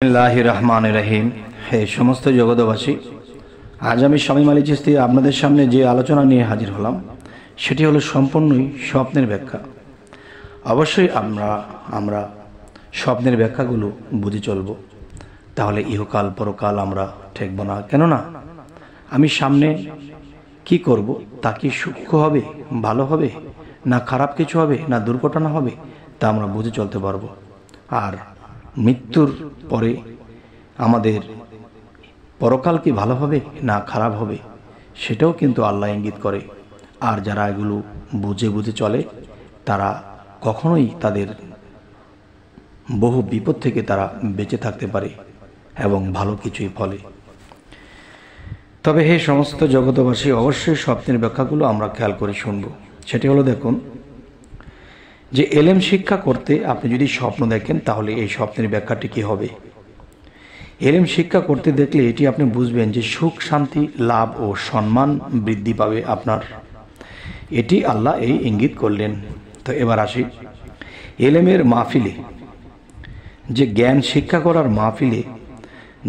বিসমিল্লাহির রহমানির রহিম। হে সমস্ত জগতবাসী, আজ আমি শামীম আলী চিশতি আপনাদের সামনে যে আলোচনা নিয়ে হাজির হলাম সেটি হলো সম্পূর্ণই স্বপ্নের ব্যাখ্যা। অবশ্যই আমরা স্বপ্নের ব্যাখ্যাগুলো বুঝে চলব, তাহলে ইহকাল পরকাল আমরা ঠেকব না। কেননা আমি সামনে কি করব, তা কি সূক্ষ্ম হবে, ভালো হবে, না খারাপ কিছু হবে, না দুর্ঘটনা হবে, তা আমরা বুঝে চলতে পারবো। আর মৃত্যুর পরে আমাদের পরকাল কি ভালো হবে না খারাপ হবে, সেটাও কিন্তু আল্লাহ ইঙ্গিত করে। আর যারা এগুলো বুঝে বুঝে চলে তারা কখনোই তাদের বহু বিপদ থেকে তারা বেঁচে থাকতে পারে এবং ভালো কিছুই ফলে। তবে হে সমস্ত জগতবাসী, অবশ্যই স্বপ্নের ব্যাখ্যাগুলো আমরা খেয়াল করে শুনব। সেটি হলো, দেখুন যে এলেম শিক্ষা করতে আপনি যদি স্বপ্ন দেখেন তাহলে এই স্বপ্নের ব্যাখ্যাটি কী হবে। এলেম শিক্ষা করতে দেখলে এটি আপনি বুঝবেন যে সুখ শান্তি লাভ ও সম্মান বৃদ্ধি পাবে আপনার, এটি আল্লাহ এই ইঙ্গিত করলেন। তো এবার আসি, এলেমের মাহফিলে, যে জ্ঞান শিক্ষা করার মাহফিলে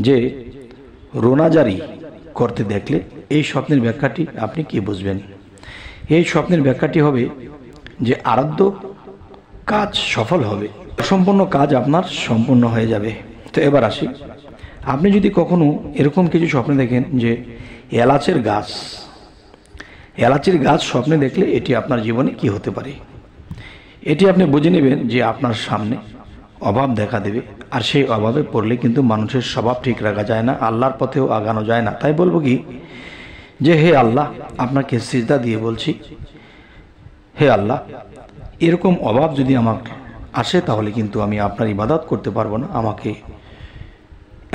যে রোনাজারি করতে দেখলে এই স্বপ্নের ব্যাখ্যাটি আপনি কি বুঝবেন। এই স্বপ্নের ব্যাখ্যাটি হবে যে আরাধ্য কাজ সফল হবে, অসম্পূর্ণ কাজ আপনার সম্পূর্ণ হয়ে যাবে। তো এবার আসি, আপনি যদি কখনো এরকম কিছু স্বপ্নে দেখেন যে এলাচের গাছ স্বপ্নে দেখলে এটি আপনার জীবনে কি হতে পারে, এটি আপনি বুঝে নেবেন যে আপনার সামনে অভাব দেখা দেবে। আর সেই অভাবে পড়লে কিন্তু মানুষের স্বভাব ঠিক রাখা যায় না, আল্লাহর পথেও আগানো যায় না। তাই বলবো কি যে হে আল্লাহ, আপনাকে সিজদা দিয়ে বলছি, হে আল্লাহ, এরকম অভাব যদি আমার আসে তাহলে কিন্তু আমি আপনার ইবাদত করতে পারবো না, আমাকে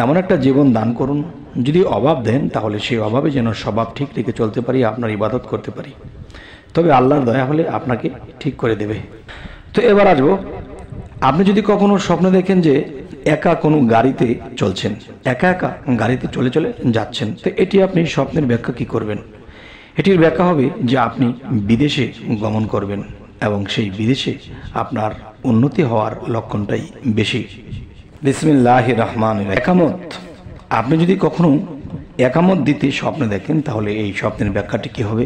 এমন একটা জীবন দান করুন, যদি অভাব দেন তাহলে সেই অভাবে যেন স্বভাব ঠিক রেখে চলতে পারি, আপনার ইবাদত করতে পারি, তবে আল্লাহর দয়া হলে আপনাকে ঠিক করে দেবে। তো এবার আসবো, আপনি যদি কখনো স্বপ্ন দেখেন যে একা কোনো গাড়িতে চলছেন, একা গাড়িতে চলে চলে যাচ্ছেন, তো এটি আপনি স্বপ্নের ব্যাখ্যা কি করবেন। এটির ব্যাখ্যা হবে যে আপনি বিদেশে গমন করবেন এবং সেই বিদেশে আপনার উন্নতি হওয়ার লক্ষণটাই বেশি। বিসমিল্লাহির রহমানির রহিম। একামত, আপনি যদি কখনো একামত দিতে স্বপ্ন দেখেন তাহলে এই স্বপ্নের ব্যাখ্যাটি কি হবে।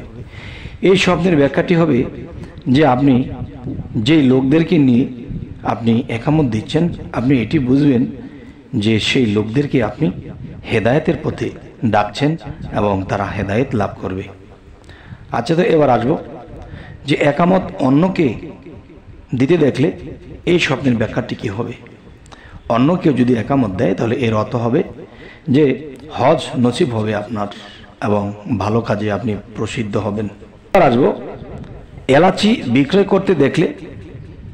এই স্বপ্নের ব্যাখ্যাটি হবে যে আপনি যেই লোকদেরকে নিয়ে আপনি একামত দিচ্ছেন, আপনি এটি বুঝবেন যে সেই লোকদেরকে আপনি হেদায়েতের পথে ডাকছেন এবং তারা হেদায়েত লাভ করবে। আচ্ছা, তো এবার আসবো যে একামত অন্যকে দিতে দেখলে এই স্বপ্নের ব্যাখ্যাটি কি হবে। অন্য কেউ যদি একামত দেয় তাহলে এর অর্থ হবে যে হজ নসিব হবে আপনার এবং ভালো কাজে আপনি প্রসিদ্ধ হবেন। এবার আসবো, এলাচি বিক্রয় করতে দেখলে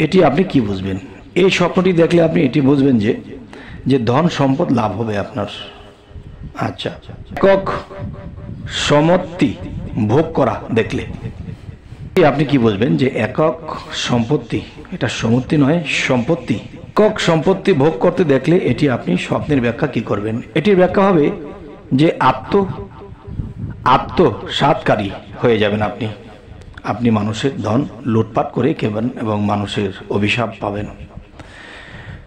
এটি আপনি কি বুঝবেন। এই স্বপ্নটি দেখলে আপনি এটি বুঝবেন যে ধন সম্পদ লাভ হবে আপনার। আচ্ছা, একক সম্পত্তি ভোগ করা দেখলে আপনি কি বুঝবেন যে একক সম্পত্তি, এটা সম্পত্তি নয়, সম্পত্তি, একক সম্পত্তি ভোগ করতে দেখলে এটি আপনি স্বপ্নের ব্যাখ্যা কি করবেন। এটির ব্যাখ্যা হবে যে আত্মসাৎকারী হয়ে যাবেন আপনি মানুষের ধন লুটপাট করে খেবেন এবং মানুষের অভিশাপ পাবেন।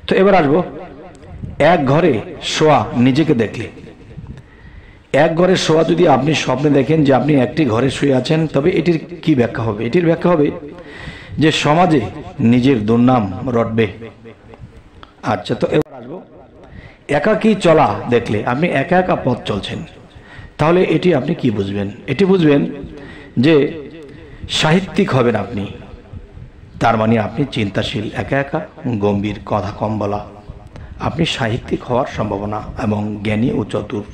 তো এবার আসবো, এক ঘরে শোয়া নিজেকে দেখলে, এক ঘরে শোয়া যদি আপনি স্বপ্নে দেখেন যে আপনি একটি ঘরে শুয়ে আছেন, তবে এটির কি ব্যাখ্যা হবে। এটির ব্যাখ্যা হবে যে সমাজে নিজের দুর্নাম রটবে। আচ্ছা, তো এবার আসবো, একাকী চলা দেখলে আপনি একা পথ চলছেন, তাহলে এটি আপনি কি বুঝবেন। এটি বুঝবেন যে সাহিত্যিক হবেন আপনি, তার মানে আপনি চিন্তাশীল, একা গম্ভীর, কথা কম বলা, আপনি সাহিত্যিক হওয়ার সম্ভাবনা এবং জ্ঞানী ও চতুর।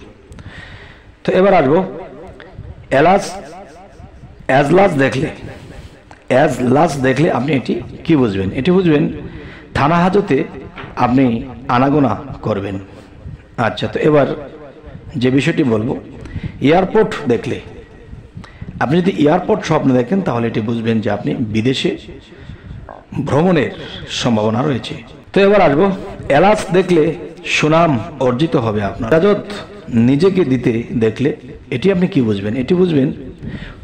তো এবার আসবো, এজলাস দেখলে আপনি এটি কি বুঝবেন। এটি বুঝবেন থানা হাজতে আপনি আনাগোনা করবেন। আচ্ছা, তো এবার যে বিষয়টি বলবো, এয়ারপোর্ট দেখলে, আপনি যদি এয়ারপোর্ট স্বপ্ন দেখেন তাহলে এটি বুঝবেন যে আপনি বিদেশে ভ্রমণের সম্ভাবনা রয়েছে। তো এবার আসবো, এলাচ দেখলে সুনাম অর্জিত হবে আপনার। ইজাজত নিজেকে দিতে দেখলে এটি আপনি কি বুঝবেন। এটি বুঝবেন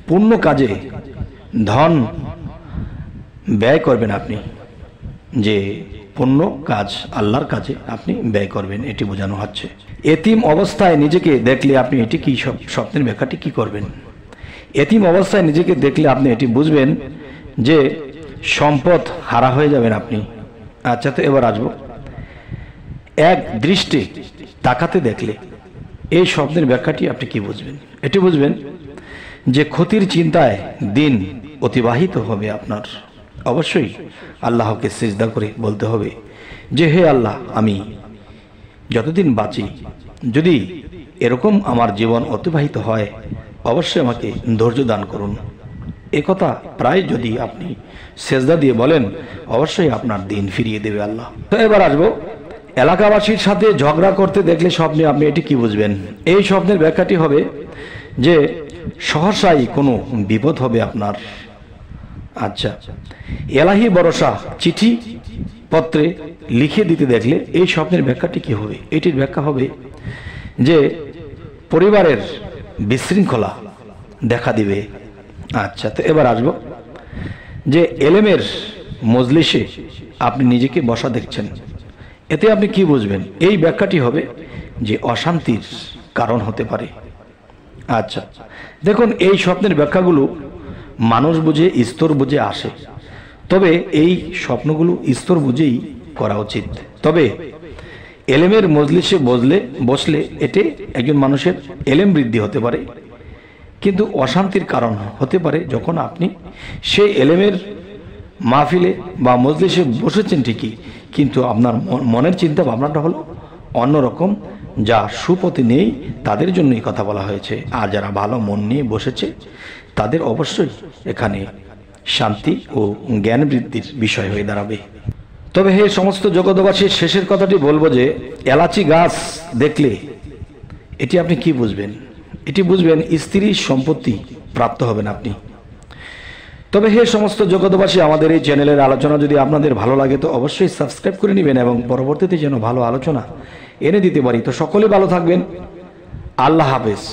পূর্ণ কাজে ধন ব্যয় করবেন আপনি, যে পুণ্য কাজ আল্লাহর কাজে আপনি ব্যয় করবেন, এটি বোঝানো হচ্ছে। এতিম অবস্থায় নিজেকে দেখলে আপনি এটি কি স্বপ্নের ব্যাখ্যাটি কি করবেন? এতিম অবস্থায় নিজেকে দেখলে আপনি এটি বুঝবেন যে সম্পদ হারা হয়ে যাবেন আপনি। আচ্ছা, তো এবার আসবো, এক দৃষ্টি তাকাতে দেখলে এই স্বপ্নের ব্যাখ্যাটি আপনি কি বুঝবেন? এটি বুঝবেন যে ক্ষতির চিন্তায় দিন অতিবাহিত হবে আপনার। অবশ্যই আল্লাহকে সিজদা করে বলতে হবে যে হে আল্লাহ, আমি যতদিন বাঁচি যদি এরকম আমার জীবন অতিবাহিত হয়, অবশ্যই আমাকে ধৈর্য দান করুন। একথা প্রায় যদি আপনি সেজদা দিয়ে বলেন, অবশ্যই আপনার দিন ফিরিয়ে দেবে আল্লাহ। তো এবার আসবো, এলাকাবাসীর সাথে ঝগড়া করতে দেখলে স্বপ্নে আপনি এটি কি বুঝবেন? এই স্বপ্নের ব্যাখ্যাটি হবে যে সহসাই কোনো বিপদ হবে আপনার। আচ্ছা, এলাহি ভরসা চিঠি পত্রে লিখে দিতে দেখলে এই স্বপ্নের ব্যাখ্যাটি কি হবে? এটির ব্যাখ্যা হবে যে পরিবারের বিশৃঙ্খলা দেখা দিবে। আচ্ছা, তো এবার আসবো যে এলেমের মজলিসে আপনি নিজেকে বসা দেখছেন, এতে আপনি কি বুঝবেন? এই ব্যাখ্যাটি হবে যে অশান্তির কারণ হতে পারে। আচ্ছা, দেখুন এই স্বপ্নের ব্যাখ্যাগুলো মানুষ বুঝে স্তর বুঝে আসে, তবে এই স্বপ্নগুলো স্তর বুঝেই করা উচিত। তবে এলেমের মজলিসে বসলে এতে একজন মানুষের এলেম বৃদ্ধি হতে পারে, কিন্তু অশান্তির কারণ হতে পারে যখন আপনি সেই এলেমের মাহফিলে বা মজলিসে বসেছেন ঠিকই, কিন্তু আপনার মনের চিন্তা ভাবনাটা হলো অন্যরকম, যা সুপথে নেই তাদের জন্য এই কথা বলা হয়েছে। আর যারা ভালো মন নিয়ে বসেছে তাদের অবশ্যই এখানে শান্তি ও জ্ঞান বৃদ্ধির বিষয় হয়ে দাঁড়াবে। তবে হে সমস্ত জগৎবাসীর, শেষের কথাটি বলবো যে এলাচি গাছ দেখলে এটি আপনি কি বুঝবেন? এটি বুঝবেন স্ত্রীর সম্পত্তি প্রাপ্ত হবেন আপনি। তবে হে সমস্ত জগৎবাসী, আমাদের এই চ্যানেলের আলোচনা যদি আপনাদের ভালো লাগে তো অবশ্যই সাবস্ক্রাইব করে নেবেন এবং পরবর্তীতে যেন ভালো আলোচনা এনে দিতে পারি। তো সকলে ভালো থাকবেন, আল্লাহ হাফেজ।